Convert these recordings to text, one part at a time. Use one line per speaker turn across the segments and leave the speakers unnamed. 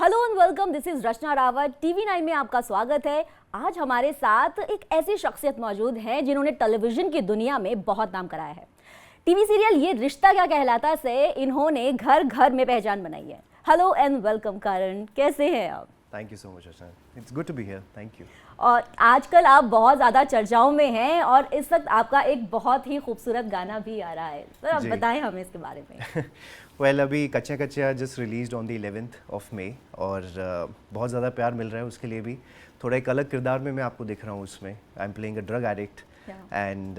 Hello and welcome, this is Rachna Rawat. TV9 में आपका स्वागत है। आज हमारे साथ एक ऐसी शख्सियत मौजूद है जिन्होंने टेलीविजन की दुनिया में बहुत नाम कराया है। टीवी सीरियल ये रिश्ता क्या कहलाता से इन्होंने घर घर में पहचान बनाई है। हेलो एंड वेलकम करण, कैसे हैं आप?
Thank you so much Rachna, it's good to be here, thank you.
और आजकल आप बहुत ज़्यादा चर्चाओं में हैं और इस वक्त आपका एक बहुत ही खूबसूरत गाना भी आ रहा है, तो आप बताएं हमें इसके बारे में।
वेल अभी कच्चा कच्चा just released on the 11th of May और बहुत ज़्यादा प्यार मिल रहा है उसके लिए भी। थोड़ा एक अलग किरदार में मैं आपको दिख रहा हूँ उसमें। I am playing a drug addict and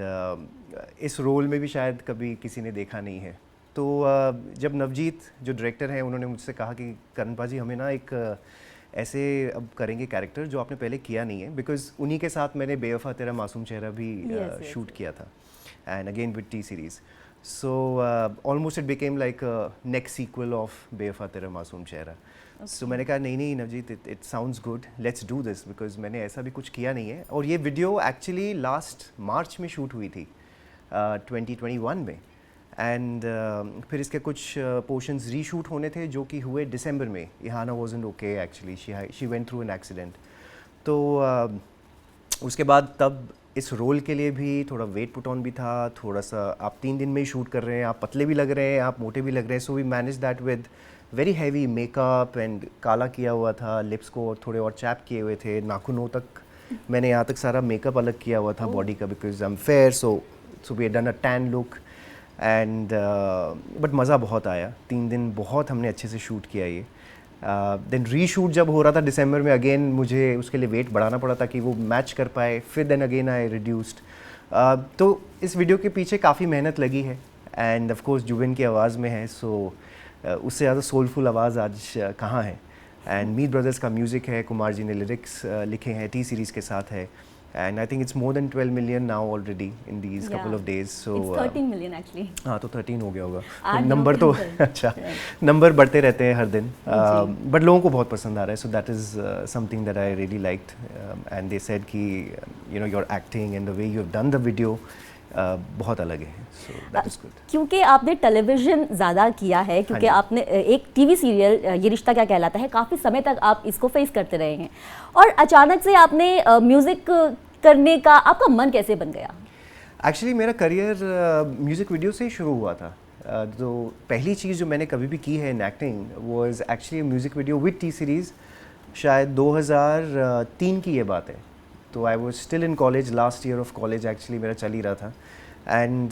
इस रोल में भी शायद कभी किसी ने देखा नहीं है। तो जब नवजीत जो डायरेक्टर हैं उन्होंने मुझसे कहा कि करण पाजी हमें ना एक ऐसे अब करेंगे कैरेक्टर जो आपने पहले किया नहीं है, बिकॉज उन्हीं के साथ मैंने बेवफा तेरा मासूम चेहरा भी शूट किया था and again with T series. So almost it became like a next sequel of बेवफा तेरा मासूम चेहरा। So मैंने कहा नहीं Navjeet, it sounds good, let's do this, because मैंने ऐसा भी कुछ किया नहीं है। और ये वीडियो एक्चुअली लास्ट मार्च में शूट हुई थी 2021 में एंड फिर इसके कुछ पोर्शंस रीशूट होने थे जो कि हुए दिसंबर में। इहाना wasn't okay actually, she went through an accident। तो उसके बाद तब इस रोल के लिए भी थोड़ा वेट पुट ऑन भी था। थोड़ा सा आप 3 दिन में ही शूट कर रहे हैं, आप पतले भी लग रहे हैं, आप मोटे भी लग रहे हैं। So we manage that with very heavy makeup and काला किया हुआ था, लिप्स को थोड़े और चैप किए हुए थे, नाखूनों तक मैंने यहाँ तक सारा मेकअप अलग किया हुआ था बॉडी का, because I am fair. So we done a tan look and but मज़ा बहुत आया। 3 दिन बहुत हमने अच्छे से शूट किया ये। देन रीशूट जब हो रहा था दिसंबर में, अगेन मुझे उसके लिए वेट बढ़ाना पड़ा ताकि वो मैच कर पाए। फिर देन अगेन आई रिड्यूस्ड। तो इस वीडियो के पीछे काफ़ी मेहनत लगी है एंड ऑफ कोर्स जुबिन की आवाज़ में है। सो उससे ज़्यादा सोलफुल आवाज़ आज कहाँ है। एंड मीत ब्रदर्स का म्यूज़िक है, कुमार जी ने लिरिक्स लिखे हैं, टी सीरीज़ के साथ है। And I think it's more than 12 million now already in these couple of days. So
it's 13 million actually.
हाँ तो 13 हो गया होगा। तो नंबर तो अच्छा, नंबर बढ़ते रहते हैं हर दिन। बट लोगों को बहुत पसंद आ रहा है। So that is something that I really liked. And they said कि your acting and the way you have done the video बहुत अलग है। So that is good.
क्योंकि आपने टेलीविज़न ज़्यादा किया है, क्योंकि आपने एक टीवी सीरियल ये रिश्ता क्या कहलाता है काफ़ी समय तक आप इसको फेस करते रहे हैं, और अचानक से आपने म्यूज़िक करने का आपका मन कैसे बन गया?
एक्चुअली मेरा करियर म्यूज़िक वीडियो से ही शुरू हुआ था। तो पहली चीज़ जो मैंने कभी भी की है in acting was actually music video with T series. शायद 2003 की ये बात है। तो I was still in college, last year of college actually मेरा चल ही रहा था एंड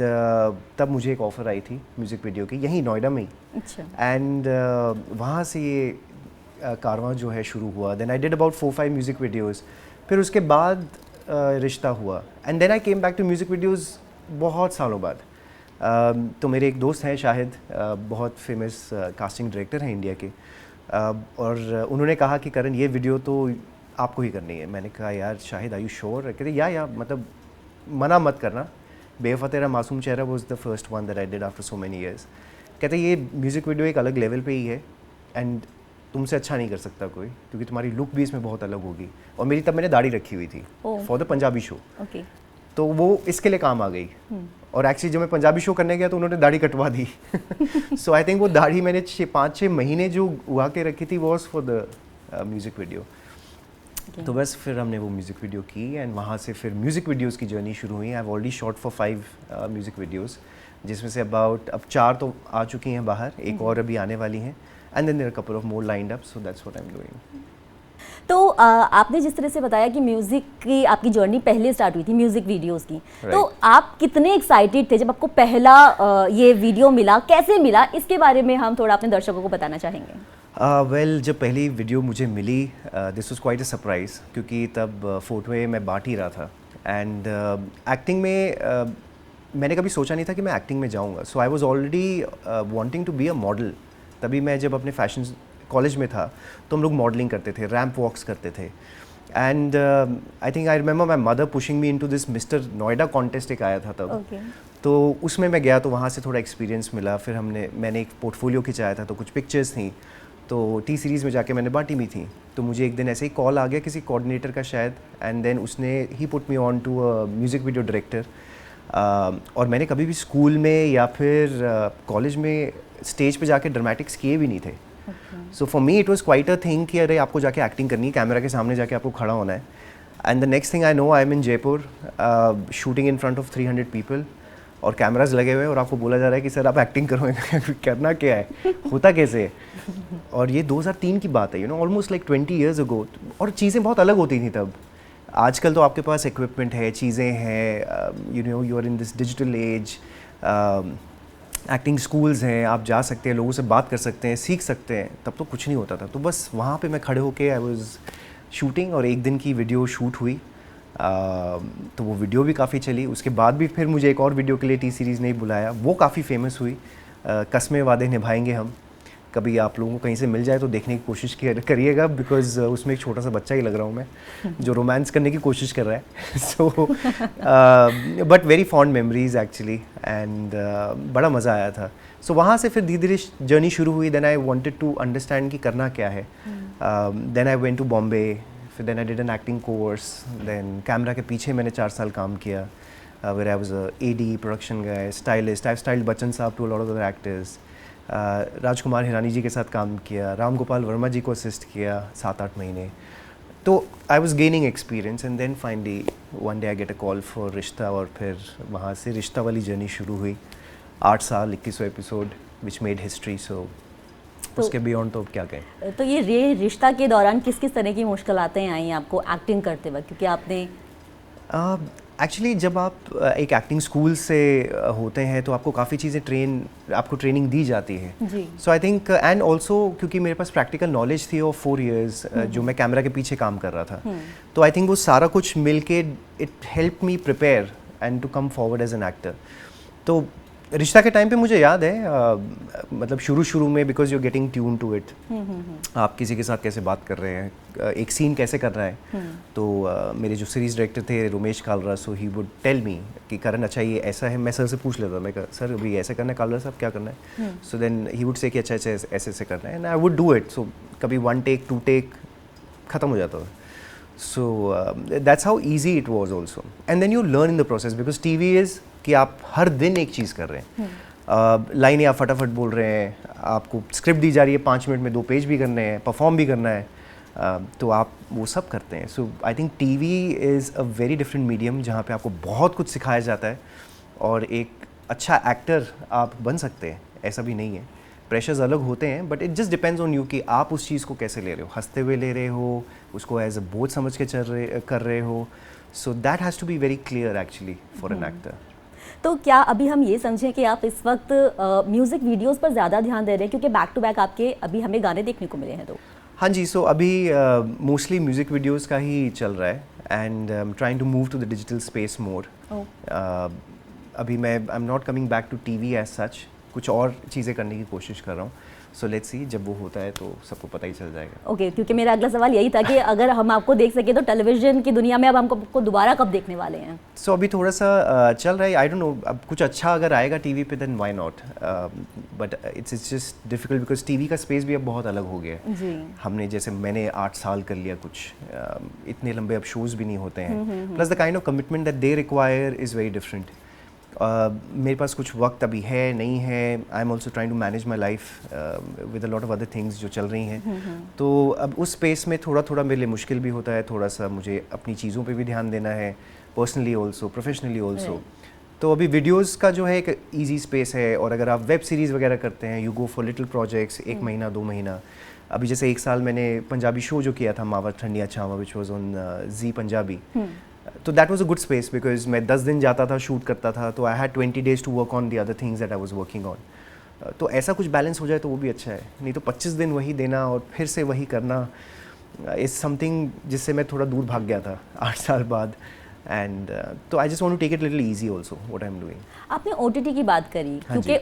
तब मुझे एक ऑफ़र आई थी म्यूज़िक वीडियो की, यहीं नोएडा में ही।
अच्छा।
एंड वहाँ से ये कारवां जो है शुरू हुआ। Then I did about 4-5 music videos. फिर उसके बाद रिश्ता हुआ and then I came back to music videos बहुत सालों बाद। तो मेरे एक दोस्त हैं शाहिद, बहुत फेमस कास्टिंग डायरेक्टर हैं इंडिया के, और उन्होंने कहा कि करण ये वीडियो तो आपको ही करनी है। मैंने कहा यार शाहिद आर यू श्योर? कहते या मतलब मना मत करना। बेवफा तेरा मासूम चेहरा was the first one that I did after so many years. कहते ये म्यूज़िक वीडियो एक अलग लेवल पे ही है एंड तुमसे अच्छा नहीं कर सकता कोई, क्योंकि तुम्हारी लुक भी इसमें बहुत अलग होगी। और मेरी तब मैंने दाढ़ी रखी हुई थी फॉर द पंजाबी शो। तो वो इसके लिए काम आ गई। और एक्चुअली जब मैं पंजाबी शो करने गया तो उन्होंने दाढ़ी कटवा दी। सो आई थिंक वो दाढ़ी मैंने 5-6 महीने जो उगा के रखी थी was for the music video. तो बस फिर हमने वो म्यूज़िक वीडियो की एंड वहाँ से फिर म्यूज़िक वीडियोज़ की जर्नी शुरू हुई। I have already shot for 5 music videos, जिसमें से अबाउट अब 4 तो आ चुकी हैं बाहर, एक और अभी आने वाली हैं and then there are couple of more lined up. So that's what I am doing.
तो आपने जिस तरह से बताया कि म्यूज़िक की आपकी जर्नी पहले स्टार्ट हुई थी म्यूज़िक वीडियोस की, तो आप कितने एक्साइटेड थे जब आपको पहला ये वीडियो मिला? कैसे मिला, इसके बारे में हम थोड़ा अपने दर्शकों को बताना चाहेंगे।
वेल जब पहली वीडियो मुझे मिली this was quite a surprise, क्योंकि तब फोटोए मैं बांट ही रहा था एंड एक्टिंग में मैंने कभी सोचा नहीं था कि मैं एक्टिंग में जाऊंगा। So I was already wanting to be a model. तभी मैं जब अपने फैशन कॉलेज में था तो हम लोग मॉडलिंग करते थे, रैम्प वॉक्स करते थे and I think I remember my mother pushing me into this mister Noida contest एक आया था तब। तो उसमें मैं गया तो वहाँ से थोड़ा एक्सपीरियंस मिला। फिर मैंने एक पोर्टफोलियो खिंचाया था, तो कुछ पिक्चर्स थी, तो टी सीरीज़ में जाके मैंने बांटी भी थी। तो मुझे एक दिन ऐसे ही कॉल आ गया किसी कोऑर्डिनेटर का शायद, एंड देन उसने ही put me on to a music video director. और मैंने कभी भी स्कूल में या फिर कॉलेज में स्टेज पे जाके ड्रामेटिक्स किए भी नहीं थे। So for me it was quite a thing कि अरे आपको जाके एक्टिंग करनी है, कैमरा के सामने जाके आपको खड़ा होना है. And the next thing I know I am in Jaipur shooting in front of 300 people और कैमराज लगे हुए हैं और आपको बोला जा रहा है कि सर आप एक्टिंग करो. करना क्या है, होता कैसे है. और ये 2003 की बात है, you know, almost like 20 years ago. और चीज़ें बहुत अलग होती थी तब. आजकल तो आपके पास इक्विपमेंट है, चीज़ें हैं, you know, you are in this digital age. Acting schools हैं, आप जा सकते हैं, लोगों से बात कर सकते हैं, सीख सकते हैं. तब तो कुछ नहीं होता था. तो बस वहाँ पे मैं खड़े होके आई वाज शूटिंग और एक दिन की वीडियो शूट हुई. तो वो वीडियो भी काफ़ी चली. उसके बाद भी फिर मुझे एक और वीडियो के लिए टी सीरीज़ ने बुलाया, वो काफ़ी फेमस हुई. कस्में वादे निभाएंगे हम. कभी आप लोगों को कहीं से मिल जाए तो देखने की कोशिश करिएगा, बिकॉज उसमें एक छोटा सा बच्चा ही लग रहा हूँ मैं, जो रोमांस करने की कोशिश कर रहा है. So but very fond memories actually. And बड़ा मज़ा आया था. सो वहाँ से फिर धीरे धीरे जर्नी शुरू हुई. Then I wanted to understand कि करना क्या है. Then I went to Bombay. फिर then I did an acting course. देन कैमरा के पीछे मैंने 4 साल काम किया, where I was AD, production guy, stylist. I styled Bachchan साहब to a lot of other actors. Rajkumar Hirani ji के साथ काम किया, राम गोपाल वर्मा जी को असिस्ट किया 7-8 महीने. तो I was gaining experience. And then finally one day I get a call for Rishta. और फिर वहाँ से रिश्ता वाली जर्नी शुरू हुई. 8 साल, 2100 एपिसोड विच मेड हिस्ट्री. सो उसके बियॉन्ड तो क्या कहें.
तो ये रिश्ता के दौरान किस किस तरह की मुश्किलातें आई आपको एक्टिंग करते वक्त, क्योंकि आपने
एक्चुअली जब आप एक एक्टिंग स्कूल से होते हैं तो आपको काफ़ी चीज़ें आपको ट्रेनिंग दी जाती है. सो आई थिंक एंड ऑल्सो क्योंकि मेरे पास प्रैक्टिकल नॉलेज थी और 4 इयर्स जो मैं कैमरा के पीछे काम कर रहा था. तो आई थिंक वो सारा कुछ मिल के it help me prepare and to come forward as an actor. तो रिश्ता के टाइम पे मुझे याद है, मतलब शुरू में because you getting tune to it, आप किसी के साथ कैसे बात कर रहे हैं, एक सीन कैसे कर रहा है. तो मेरे जो सीरीज डायरेक्टर थे रमेश कालरा, सो ही वुड टेल मी कि करण अच्छा ये ऐसा है. मैं सर से पूछ लेता, मैं सर अभी ऐसा करना है, कालरा साहब क्या करना है. So then he would say कि अच्छा ऐसे ऐसे करना है, and I would do it. So कभी 1 टेक 2 टेक ख़त्म हो जाता था. So that's how easy it was also. And then you learn in the process, because TV is कि आप हर दिन एक चीज़ कर रहे हैं. लाइनें आप फटाफट बोल रहे हैं, आपको स्क्रिप्ट दी जा रही है, 5 मिनट में 2 पेज भी करने हैं, परफॉर्म भी करना है. तो आप वो सब करते हैं. So I think TV is a very different medium जहाँ पे आपको बहुत कुछ सिखाया जाता है और एक अच्छा एक्टर आप बन सकते हैं, ऐसा भी नहीं है. प्रेशर्स अलग होते हैं, but it just depends on you कि आप उस चीज़ को कैसे ले रहे हो. हंसते हुए ले रहे हो, उसको एज अ बोझ समझ के कर रहे हो. So that has to be very clear actually for an actor.
तो क्या अभी हम ये समझें कि आप इस वक्त म्यूज़िक वीडियोस पर ज़्यादा ध्यान दे रहे हैं, क्योंकि बैक टू बैक आपके अभी हमें गाने देखने को मिले हैं. तो
हाँ जी. सो अभी मोस्टली म्यूज़िक वीडियोस का ही चल रहा है. And I am trying to move to the digital space more. अभी मैं I am not coming back to TV as such. कुछ और चीज़ें करने की कोशिश कर रहा हूँ. सो लेट्स सी, जब वो होता है तो सबको पता ही चल जाएगा.
ओके, क्योंकि मेरा अगला सवाल यही था कि अगर हम आपको देख सके तो टेलीविजन की दुनिया में अब हमको दोबारा कब देखने वाले हैं.
सो अभी थोड़ा सा चल रहा है. आई डोंट नो, अब कुछ अच्छा अगर आएगा TV पे then why not. But it's just difficult because TV का स्पेस भी अब बहुत अलग हो गया है.
जी.
हमने जैसे मैंने 8 साल कर लिया कुछ, इतने लंबे अब शोज़ भी नहीं होते हैं. Plus the kind of commitment that they require is very different. मेरे पास कुछ वक्त अभी है नहीं है. I am also trying to manage my life with a lot of other things जो चल रही हैं. तो अब उस स्पेस में थोड़ा मेरे लिए मुश्किल भी होता है. थोड़ा सा मुझे अपनी चीज़ों पे भी ध्यान देना है, पर्सनली ऑल्सो, प्रोफेशनली ऑल्सो. तो अभी वीडियोज़ का जो है एक ईजी स्पेस है. और अगर आप वेब सीरीज़ वगैरह करते हैं, you go for little projects, 1 महीना 2 महीना. अभी जैसे 1 साल मैंने पंजाबी शो जो किया था, Mawa Thandiya Chhawa, which was on Zee Punjabi. तो that was a good space because मैं 10 दिन जाता था, शूट करता था. तो I had 20 days to work on the other things that I was working on. तो ऐसा कुछ बैलेंस हो जाए तो वो भी अच्छा है. नहीं तो 25 दिन वही देना और फिर से वही करना इज़ समथिंग जिससे मैं थोड़ा दूर भाग गया था 8 साल बाद. एंड तो I just want to take it little easy also what I am doing.
आपने OTT की बात करी,
हाँ
क्योंकि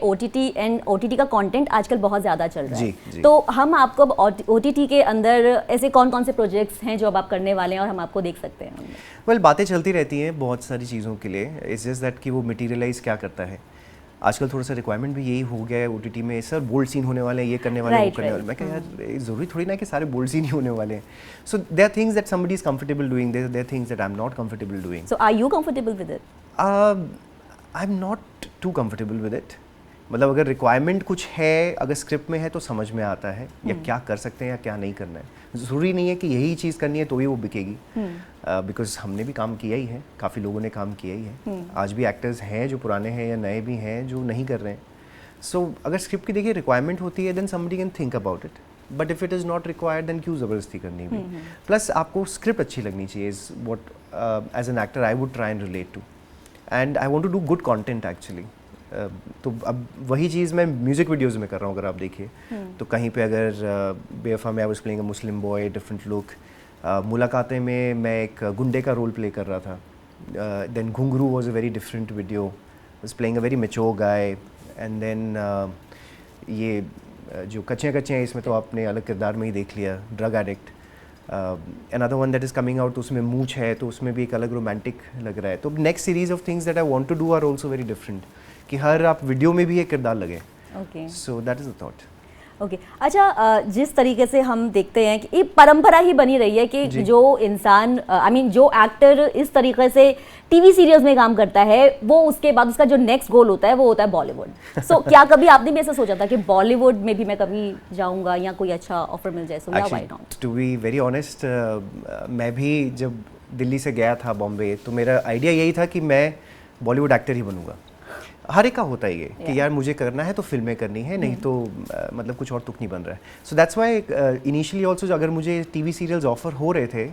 OTT का कंटेंट आजकल बहुत ज़्यादा चल रहा है.
जी.
तो हम आपको अब OTT के अंदर ऐसे कौन से प्रोजेक्ट्स हैं जो अब आप करने वाले हैं और हम आपको देख सकते हैं.
वेल, बातें चलती रहती हैं बहुत सारी चीज़ों के लिए. इट्स जस्ट दैट कि वो मटीरियलाइज क्या करता है. आजकल थोड़ा सा रिक्वायरमेंट भी यही हो गया है OTT में. सर बोल्ड सीन होने वाले हैं, ये करने वाले हैं, वो करने वाले. मैं कहा यार ज़रूरी थोड़ी ना कि सारे बोल्ड सीन ही होने वाले हैं. So there are things that somebody is comfortable doing, there are things that I am not comfortable doing.
So are you comfortable with it?
I am not too comfortable with it. मतलब अगर requirement कुछ है, अगर script में है तो समझ में आता है या क्या कर सकते हैं या क्या नहीं करना है। ज़रूरी नहीं है कि यही चीज़ करनी है तो ही वो बिकेगी, बिकॉज हमने भी काम किया ही है, काफ़ी लोगों ने काम किया ही है। आज भी एक्टर्स हैं जो पुराने हैं या नए भी हैं जो नहीं कर रहे हैं। सो अगर स्क्रिप्ट की देखिए रिक्वायरमेंट होती है then somebody can think about it, but if it is not required then क्यों ज़बरदस्ती करनी भी। प्लस आपको स्क्रिप्ट अच्छी लगनी चाहिए, is what as an actor I would try and relate to, and I want to do good content actually. तो अब वही चीज़ मैं म्यूज़िक वीडियोज़ में कर रहा हूँ। अगर आप देखिए तो कहीं पे अगर बेवफा में I was playing a Muslim boy, different look. मुलाकातें में मैं एक गुंडे का रोल प्ले कर रहा था। Then Ghungroo was a very different video, was playing a very mature guy. And then ये जो कच्चे कच्चे हैं इसमें तो आपने अलग किरदार में ही देख लिया, drug addict. Another one that is coming out, तो उसमें मूछ है तो उसमें भी एक अलग रोमांटिक लग रहा है। तो next series of things that I want to do are also very different, कि हर आप वीडियो में भी एक किरदार लगे।
Okay,
so that is the thought.
Okay. अच्छा, जिस तरीके से हम देखते हैं कि ये परंपरा ही बनी रही है कि जो इंसान जो एक्टर इस तरीके से टीवी सीरियल्स में काम करता है वो उसके बाद उसका जो नेक्स्ट गोल होता है वो होता है बॉलीवुड। सो क्या कभी आपने भी ऐसा सोचा था कि बॉलीवुड में भी मैं कभी जाऊंगा या कोई अच्छा ऑफर मिल जाए? सो या why not?
To be very honest, मैं भी जब दिल्ली से गया था बॉम्बे तो मेरा आइडिया यही था कि मैं बॉलीवुड एक्टर ही बनूंगा। हर एक का होता ही है कि यार मुझे करना है तो फिल्में करनी है, नहीं तो मतलब कुछ और तुक नहीं बन रहा है। So that's why initially also अगर मुझे टीवी सीरियल्स ऑफर हो रहे थे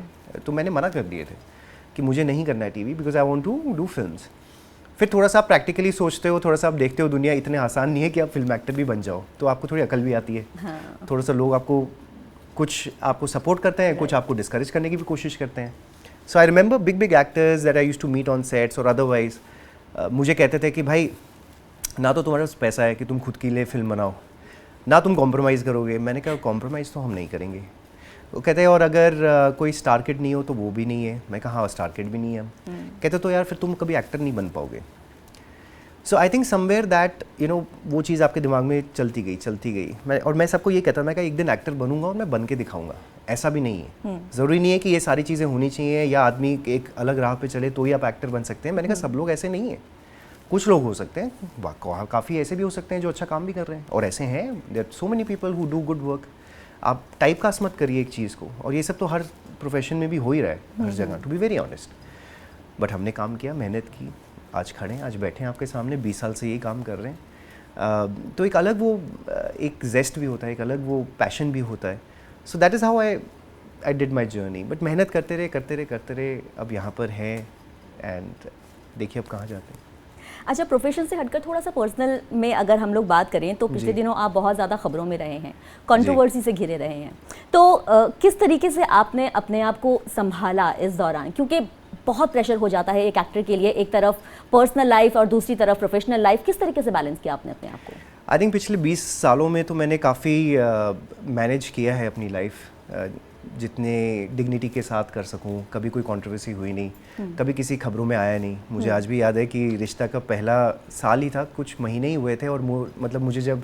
तो मैंने मना कर दिए थे कि मुझे नहीं करना है TV, because I want to do films. फिर थोड़ा सा आप प्रैक्टिकली सोचते हो, थोड़ा सा आप देखते हो दुनिया इतने आसान नहीं है कि आप फिल्म एक्टर भी बन जाओ, तो आपको थोड़ी अकल भी आती है।
हाँ।
थोड़ा सा लोग आपको कुछ आपको सपोर्ट करते हैं, कुछ आपको डिस्करेज करने की भी कोशिश करते हैं। So I remember big big actors that I used to meet on sets और अदरवाइज मुझे कहते थे कि भाई ना तो तुम्हारे पास पैसा है कि तुम खुद के लिए फिल्म बनाओ, ना तुम कॉम्प्रोमाइज़ करोगे। मैंने कहा कॉम्प्रोमाइज़ तो हम नहीं करेंगे। वो कहते हैं और अगर कोई स्टार किड नहीं हो तो वो भी नहीं है। मैं कहा हाँ स्टार किड भी नहीं है हम। कहते तो यार फिर तुम कभी एक्टर नहीं बन पाओगे। सो आई थिंक समवेयर दैट वो चीज़ आपके दिमाग में चलती गई। मैं सबको ये कहता, मैं कहा एक दिन एक्टर बनूंगा और मैं बन के दिखाऊंगा। ऐसा भी नहीं है, ज़रूरी नहीं है कि ये सारी चीज़ें होनी चाहिए या आदमी एक अलग राह पे चले तो ही आप एक्टर बन सकते हैं। मैंने कहा सब लोग ऐसे नहीं है, कुछ लोग हो सकते हैं, काफ़ी ऐसे भी हो सकते हैं जो अच्छा काम भी कर रहे हैं, और ऐसे हैं there are so many people who do good work. आप टाइप कास्ट मत करिए एक चीज़ को, और ये सब तो हर प्रोफेशन में भी हो ही रहा है, हर जगह, to be very honest. But हमने काम किया, मेहनत की, आज खड़े हैं, आज बैठे हैं आपके सामने, 20 साल से यही काम कर रहे हैं। तो एक अलग वो एक जेस्ट भी होता है, एक अलग वो पैशन भी होता है। सो that is how I did my journey. But मेहनत करते रहे, अब यहाँ पर हैं, एंड देखिए अब कहाँ जाते हैं।
अच्छा, प्रोफेशन से हटकर थोड़ा सा पर्सनल में अगर हम लोग बात करें तो पिछले दिनों आप बहुत ज़्यादा खबरों में रहे हैं, कंट्रोवर्सी से घिरे रहे हैं, तो किस तरीके से आपने अपने आप को संभाला इस दौरान? क्योंकि बहुत प्रेशर हो जाता है एक एक्टर के लिए, एक तरफ पर्सनल लाइफ और दूसरी तरफ प्रोफेशनल लाइफ। किस तरीके से बैलेंस किया आपने अपने आप को?
आई थिंक पिछले 20 सालों में तो मैंने काफ़ी मैनेज किया है अपनी लाइफ, जितने डिग्निटी के साथ कर सकूं। कभी कोई कंट्रोवर्सी हुई नहीं, कभी किसी खबरों में आया नहीं। मुझे आज भी याद है कि रिश्ता का पहला साल ही था, कुछ महीने ही हुए थे, और मतलब मुझे जब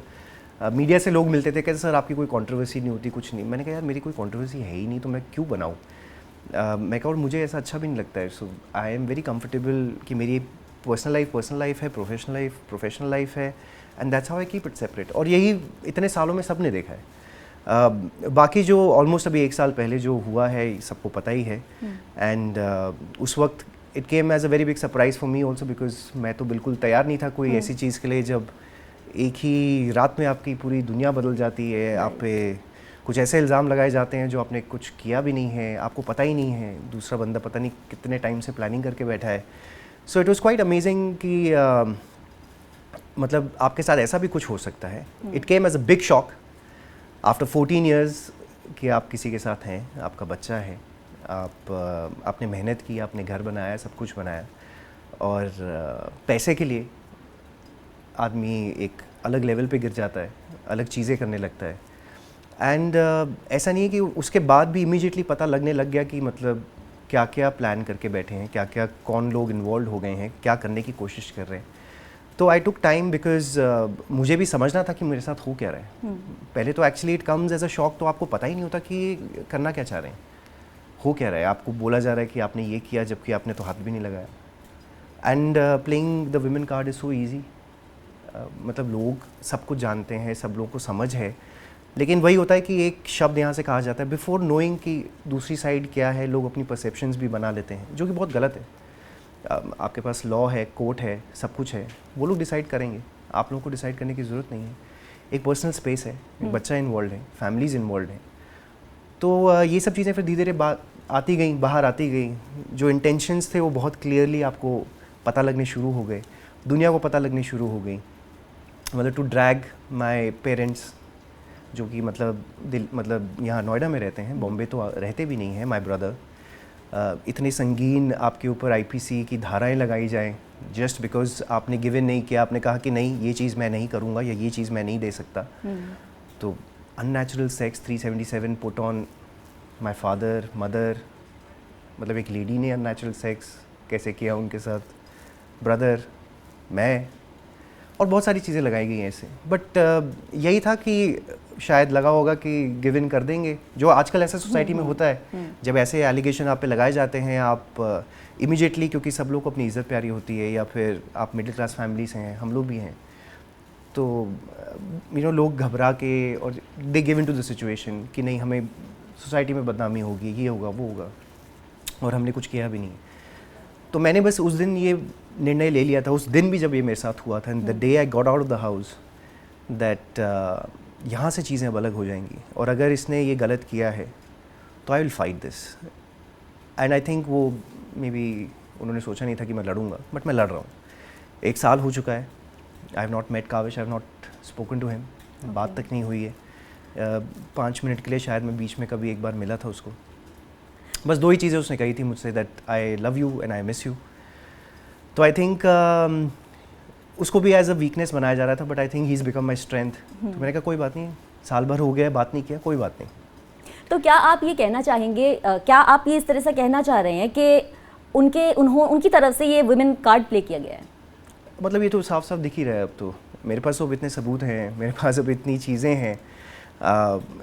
मीडिया से लोग मिलते थे, कहते सर आपकी कोई कंट्रोवर्सी नहीं होती, कुछ नहीं। मैंने कहा यार मेरी कोई कंट्रोवर्सी है ही नहीं तो मैं क्यों बनाऊँ। मैं कहा और मुझे ऐसा अच्छा भी नहीं लगता है। सो आई एम वेरी कंफर्टेबल कि मेरी पर्सनल लाइफ है, प्रोफेशनल लाइफ है, and that's how I keep it separate. और यही इतने सालों में सबने देखा है। बाकी जो ऑलमोस्ट अभी 1 साल पहले जो हुआ है सबको पता ही है, एंड उस वक्त it came as a very big surprise for me also, because मैं तो बिल्कुल तैयार नहीं था कोई ऐसी चीज़ के लिए जब एक ही रात में आपकी पूरी दुनिया बदल जाती है। आप पे कुछ ऐसे इल्ज़ाम लगाए जाते हैं जो आपने कुछ किया भी नहीं है, आपको पता ही नहीं है, दूसरा बंदा पता नहीं कितने टाइम से प्लानिंग करके बैठा है। So it was quite amazing कि मतलब आपके साथ ऐसा भी कुछ हो सकता है। It came as a big shock after 14 years कि आप किसी के साथ हैं, आपका बच्चा है, आपने मेहनत की, आपने घर बनाया, सब कुछ बनाया, और पैसे के लिए आदमी एक अलग लेवल पे गिर जाता है, अलग चीज़ें करने लगता है। एंड ऐसा नहीं है कि उसके बाद भी इमीडिएटली पता लगने लग गया कि मतलब क्या क्या प्लान करके बैठे हैं, क्या क्या कौन लोग इन्वॉल्व हो गए हैं, क्या करने की कोशिश कर रहे हैं। तो आई टुक टाइम बिकॉज मुझे भी समझना था कि मेरे साथ हो क्या रहा है। पहले तो actually it comes as a shock, तो आपको पता ही नहीं होता कि करना क्या चाह रहे हैं, हो क्या रहा है। आपको बोला जा रहा है कि आपने ये किया जबकि आपने तो हाथ भी नहीं लगाया। And playing the women card is so easy. मतलब लोग सब कुछ जानते हैं, सब लोगों को समझ है, लेकिन वही होता है कि एक शब्द यहाँ से कहा जाता है बिफोर नोइंग कि दूसरी साइड क्या है, लोग अपनी परसेप्शंस भी बना लेते हैं, जो कि बहुत गलत है। आपके पास लॉ है, कोर्ट है, सब कुछ है, वो लोग डिसाइड करेंगे, आप लोगों को डिसाइड करने की ज़रूरत नहीं है। एक पर्सनल स्पेस है, एक बच्चा इन्वॉल्व है, फैमिलीज इन्वॉल्व हैं, तो ये सब चीज़ें फिर धीरे धीरे आती गई, बाहर आती गई। जो इंटेंशंस थे वो बहुत क्लियरली आपको पता लगने शुरू हो गए, दुनिया को पता लगने शुरू हो गई। मतलब टू ड्रैग माय पेरेंट्स, जो कि मतलब यहाँ नोएडा में रहते हैं, बॉम्बे तो रहते भी नहीं हैं, माय ब्रदर, इतने संगीन आपके ऊपर आईपीसी की धाराएं लगाई जाएं जस्ट बिकॉज आपने गिवन नहीं किया, आपने कहा कि नहीं ये चीज़ मैं नहीं करूँगा या ये चीज़ मैं नहीं दे सकता। तो unnatural sex 377 put on my father mother, मतलब एक लेडी ने अननेचुरल सेक्स कैसे किया उनके साथ, ब्रदर, मैं, और बहुत सारी चीज़ें लगाई गई हैं ऐसे। बट यही था कि शायद लगा होगा कि गिव इन कर देंगे, जो आजकल ऐसा सोसाइटी में होता है। जब ऐसे एलिगेशन आप पे लगाए जाते हैं, आप इमीडिएटली, क्योंकि सब लोग को अपनी इज्जत प्यारी होती है, या फिर आप मिडिल क्लास फैमिली से हैं, हम लोग भी हैं, तो लोग घबरा के और they give in to the situation कि नहीं हमें सोसाइटी में बदनामी होगी, ये होगा वो होगा, और हमने कुछ किया भी नहीं। तो मैंने बस उस दिन ये निर्णय ले लिया था, उस दिन भी जब ये मेरे साथ हुआ था, the day I got out of the house, that यहाँ से चीज़ें अब अलग हो जाएंगी, और अगर इसने ये गलत किया है तो आई will fight this. And I think वो मे बी उन्होंने सोचा नहीं था कि मैं लड़ूंगा, बट मैं लड़ रहा हूँ। 1 साल हो चुका है, I have not met Kavish, I have not spoken to him, बात तक नहीं हुई है। 5 मिनट के लिए शायद मैं बीच में कभी एक बार मिला था उसको, बस 2 ही चीज़ें उसने कही थी मुझसे, that I love you and I miss you. तो आई थिंक उसको भी एज अ वीकनेस बनाया जा रहा था, but I think he is become my strength. तो मैंने कहा कोई बात नहीं, साल भर हो गया है, बात नहीं किया, कोई बात नहीं।
तो क्या आप ये कहना चाहेंगे, क्या आप ये इस तरह से कहना चाह रहे हैं कि उनकी तरफ से ये वुमेन कार्ड प्ले किया गया है?
मतलब ये तो साफ साफ दिख ही रहा है अब तो, मेरे पास अब इतने सबूत हैं, मेरे पास अब इतनी चीज़ें हैं,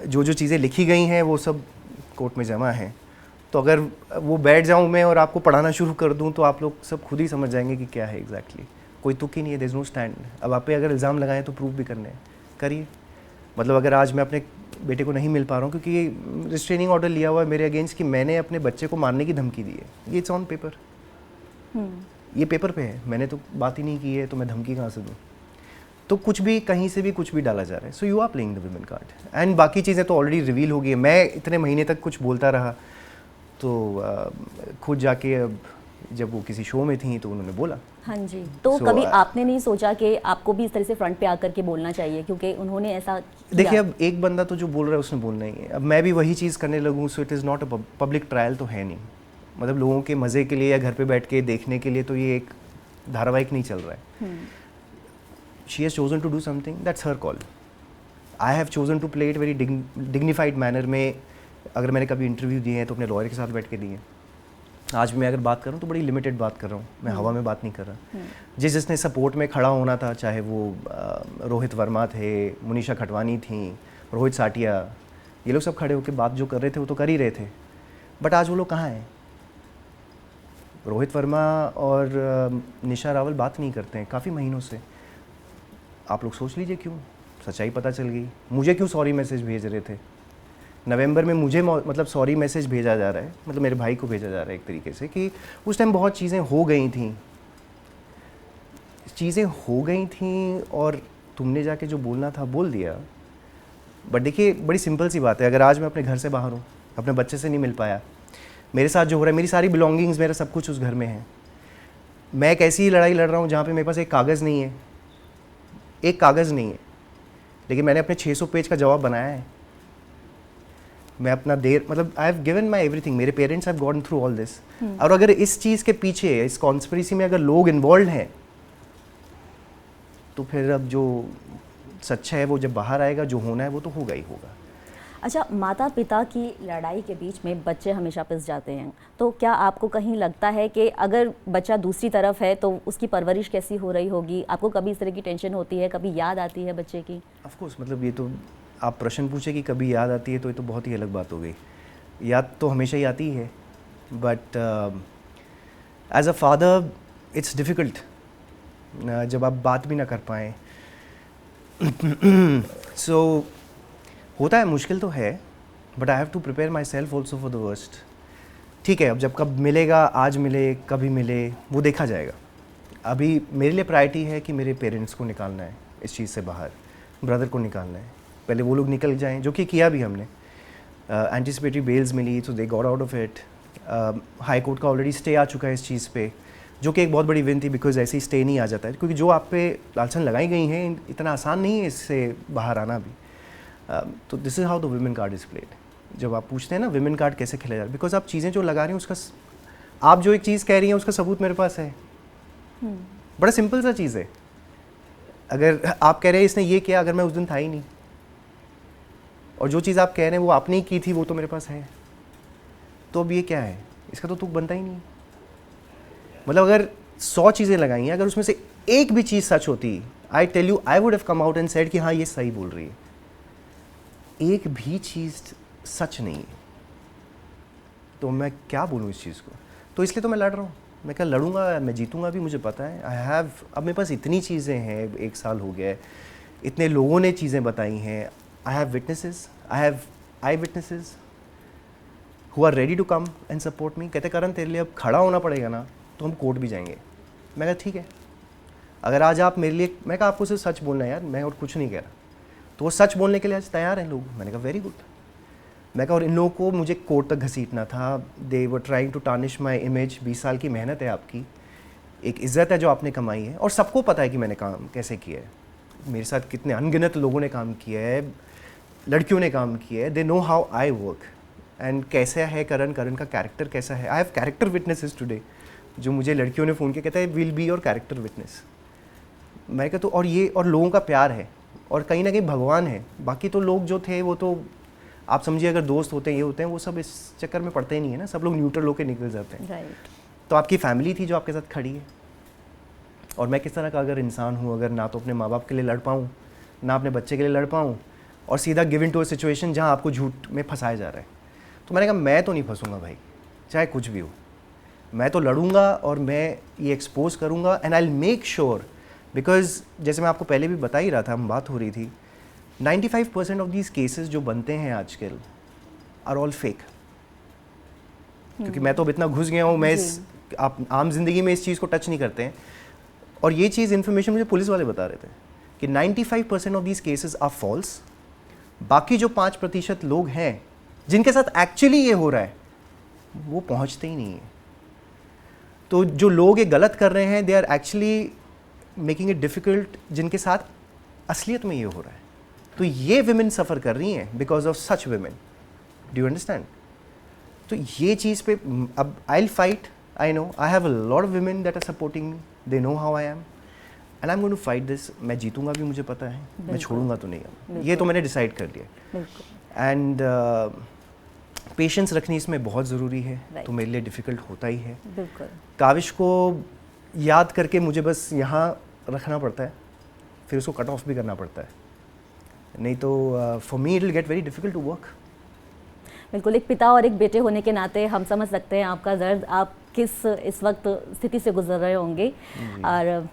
जो जो चीज़ें लिखी गई हैं वो सब कोर्ट में जमा हैं। तो अगर वो बैठ जाऊँ मैं और आपको पढ़ाना शुरू कर दूँ तो आप लोग सब खुद ही समझ जाएंगे कि क्या है एग्जैक्टली। कोई तुक ही नहीं है, देयर इज़ नो स्टैंड। अब आप पे अगर इल्ज़ाम लगाएं तो प्रूफ भी करने हैं, करिए। मतलब अगर आज मैं अपने बेटे को नहीं मिल पा रहा हूँ क्योंकि ये रिस्ट्रेनिंग ऑर्डर लिया हुआ है मेरे अगेंस्ट कि मैंने अपने बच्चे को मारने की धमकी दी है, ये इट्स ऑन पेपर, ये पेपर पे है, मैंने तो बात ही नहीं की है, तो मैं धमकी कहाँ से दूँ? तो कुछ भी कहीं से भी कुछ भी डाला जा रहा है। So you are playing the women card, and बाकी चीज़ें तो ऑलरेडी रिवील हो गई है। मैं इतने महीने तक कुछ बोलता रहा, तो खुद जाके अब जब वो किसी शो में थी तो उन्होंने बोला।
हाँ जी, तो कभी आपने नहीं सोचा कि आपको भी इस तरह से फ्रंट पे आकर के बोलना चाहिए, क्योंकि उन्होंने ऐसा किया?
देखिए, अब एक बंदा तो जो बोल रहा है उसने बोलना ही है, अब मैं भी वही चीज़ करने लगूँ, so it is not a public trial तो है नहीं। मतलब लोगों के मज़े के लिए या घर पे बैठ के देखने के लिए तो ये एक धारावाहिक नहीं चल रहा है। She has chosen to do something, that's her call. I have chosen to play it very dignified manner में। अगर मैंने कभी इंटरव्यू दिए हैं तो अपने लॉयर के साथ बैठ के दिए। आज भी मैं अगर बात कर रहा हूँ तो बड़ी लिमिटेड बात कर रहा हूँ, मैं हवा में बात नहीं कर रहा। जिसने सपोर्ट में खड़ा होना था, चाहे वो रोहित वर्मा थे, मुनीषा खटवानी थी, रोहित साटिया, ये लोग सब खड़े होकर बात जो कर रहे थे वो तो कर ही रहे थे। बट आज वो लोग कहाँ हैं? रोहित वर्मा और निशा रावल बात नहीं करते हैं काफ़ी महीनों से। आप लोग सोच लीजिए क्यों? सच्चाई पता चल गई। मुझे क्यों सॉरी मैसेज भेज रहे थे? नवंबर में मुझे मतलब सॉरी मैसेज भेजा जा रहा है, मतलब मेरे भाई को भेजा जा रहा है एक तरीके से, कि उस टाइम बहुत चीज़ें हो गई थी और तुमने जाके जो बोलना था बोल दिया। बट देखिए, बड़ी सिंपल सी बात है, अगर आज मैं अपने घर से बाहर हूँ, अपने बच्चे से नहीं मिल पाया, मेरे साथ जो हो रहा है, मेरी सारी बिलोंगिंग्स, मेरा सब कुछ उस घर में है, मैं एक ऐसी लड़ाई लड़ रहा हूँ जहाँ पे मेरे पास एक कागज़ नहीं है, लेकिन मैंने अपने 600 पेज का जवाब बनाया है। मैं अपना मतलब I have given my everything, मेरे parents have gone through all this. और अगर इस चीज़ के पीछे, इस कॉन्स्पिरेसी में अगर लोग इन्वॉल्व हैं, तो फिर अब जो सच्चा है वो जब बाहर आएगा, जो होना है वो तो होगा ही होगा।
अच्छा, माता पिता की लड़ाई के बीच में बच्चे हमेशा पिस जाते हैं, तो क्या आपको कहीं लगता है कि अगर बच्चा दूसरी तरफ है तो उसकी परवरिश कैसी हो रही होगी? आपको कभी इस तरह की टेंशन होती है, कभी याद आती है बच्चे की?
ऑफ कोर्स, मतलब ये तो आप प्रश्न पूछे कि कभी याद आती है, तो ये तो बहुत ही अलग बात हो गई। याद तो हमेशा ही आती है, but as a father it's difficult. जब आप बात भी ना कर पाएँ, सो होता है, मुश्किल तो है, but I have to prepare myself also for the worst. ठीक है, अब जब कब मिलेगा, आज मिले कभी मिले वो देखा जाएगा। अभी मेरे लिए प्रायोरिटी है कि मेरे पेरेंट्स को निकालना है इस चीज़ से बाहर, ब्रदर को निकालना है, पहले वो लोग निकल जाएं, जो कि किया भी हमने। एंटिसिपेटरी बेल्स मिली तो they got out of it. High court का ऑलरेडी स्टे आ चुका है इस चीज़ पे, जो कि एक बहुत बड़ी विन थी, बिकॉज ऐसे ही स्टे नहीं आ जाता है, क्योंकि जो आप पे लालसन लगाई गई हैं इतना आसान नहीं है इससे बाहर आना भी। तो this is how the women card is played. जब आप पूछते हैं ना विमेन कार्ड कैसे खेला जाए, बिकॉज आप चीज़ें जो लगा रही हैं उसका, आप जो एक चीज़ कह रही हैं उसका सबूत मेरे पास है। बड़ा सिंपल सा चीज़ है। अगर आप कह रहे हैं इसने ये किया, अगर मैं उस दिन था ही नहीं, और जो चीज़ आप कह रहे हैं वो आपने ही की थी, वो तो मेरे पास है, तो अब ये क्या है, इसका तो तुक बनता ही नहीं। मतलब अगर 100 चीज़ें लगाई हैं, अगर उसमें से एक भी चीज़ सच होती, I tell you I would have come out and said कि हाँ ये सही बोल रही है। एक भी चीज़ सच नहीं है, तो मैं क्या बोलूँ इस चीज़ को। तो इसलिए तो मैं लड़ रहा हूँ। मैं क्या लड़ूंगा, मैं जीतूंगा भी, मुझे पता है। आई हैव, अब मेरे पास इतनी चीज़ें हैं, 1 साल हो गया है, इतने लोगों ने चीज़ें बताई हैं। I have witnesses, I have I witnesses who are ready to come and support me. कहते करण तेरे लिए अब खड़ा होना पड़ेगा ना, तो हम कोर्ट भी जाएंगे। मैं कहा ठीक है, अगर आज आप मेरे लिए, मैं कहा आपको सिर्फ सच बोलना है यार, मैं और कुछ नहीं कह रहा, तो वो सच बोलने के लिए आज तैयार हैं लोग। मैंने कहा वेरी गुड। मैं कहा और इन लोगों को मुझे कोर्ट तक घसीटना था। They were trying to tarnish my image. 20 साल की मेहनत है आपकी, एक इज़्ज़त है जो आपने कमाई है, और सबको पता है कि मैंने काम कैसे किया है। मेरे साथ कितने अनगिनत लोगों ने काम किया है, लड़कियों ने काम किया है। दे know how I work and कैसा है करण का कैरेक्टर कैसा है। I have character witnesses today, जो मुझे लड़कियों ने फ़ोन किया, कहता है will be your character witness. मैं कहता तो, और ये और लोगों का प्यार है, और कहीं ना कहीं भगवान है। बाकी तो लोग जो थे वो तो आप समझिए, अगर दोस्त होते हैं, ये होते हैं, वो सब इस चक्कर में पड़ते ही नहीं है ना, सब लोग न्यूट्रल होकर निकल जाते हैं।
राइट।
तो आपकी फैमिली थी जो आपके साथ खड़ी है, और मैं किस तरह का अगर इंसान हूँ, अगर ना तो अपने माँ बाप के लिए लड़ पाऊँ, ना अपने बच्चे के लिए लड़ पाऊँ, और सीधा give in to a situation जहाँ आपको झूठ में फंसाया जा रहा है। तो मैंने कहा मैं तो नहीं फंसूंगा भाई, चाहे कुछ भी हो, मैं तो लड़ूंगा और मैं ये एक्सपोज करूँगा and I will make sure. Because जैसे मैं आपको पहले भी बता ही रहा था, हम बात हो रही थी, 95% ऑफ दीज केसेस जो बनते हैं आजकल आर ऑल फेक। क्योंकि मैं तो अब इतना घुस गया हूँ, मैं इस आप आम जिंदगी में इस चीज़ को टच नहीं करते हैं। और ये चीज़ इन्फॉर्मेशन मुझे पुलिस वाले बता रहे थे कि 95% of these cases are false. बाकी जो 5% लोग हैं जिनके साथ एक्चुअली ये हो रहा है, वो पहुँचते ही नहीं है। तो जो लोग ये गलत कर रहे हैं, they are actually making it difficult जिनके साथ असलियत में ये हो रहा है। तो ये विमेन सफ़र कर रही हैं because of such women. Do you understand? तो ये चीज़ पे अब I will fight. I know I have a lot of women that are supporting me, they know how I am, and I am going to fight this. मैं जीतूंगा भी, मुझे पता है, मैं छोड़ूंगा तो नहीं। ये तो मैंने डिसाइड कर लिया। एंड पेशेंस रखनी इसमें बहुत ज़रूरी है। तो मेरे लिए डिफ़िकल्ट होता ही है। काविश को याद करके मुझे बस यहाँ रखना पड़ता है, फिर उसको कट ऑफ भी करना पड़ता है, नहीं तो for me it will get very difficult to work.
बिल्कुल, एक पिता और एक बेटे होने के नाते हम समझ सकते हैं आपका दर्द, आप किस इस वक्त स्थिति से गुजर रहे होंगे। और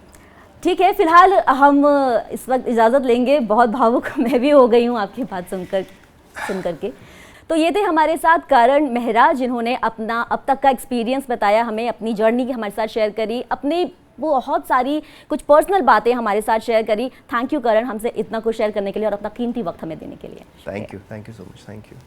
ठीक है, फिलहाल हम इस वक्त इजाज़त लेंगे। बहुत भावुक मैं भी हो गई हूँ आपकी बात सुन करके। तो ये थे हमारे साथ करण मेहरा, जिन्होंने अपना अब तक का एक्सपीरियंस बताया, हमें अपनी जर्नी हमारे साथ शेयर करी, अपनी वो बहुत सारी कुछ पर्सनल बातें हमारे साथ शेयर करी। थैंक यू करण, हमसे इतना कुछ शेयर करने के लिए और अपना कीमती वक्त हमें देने के लिए।
Thank you so much. Thank you.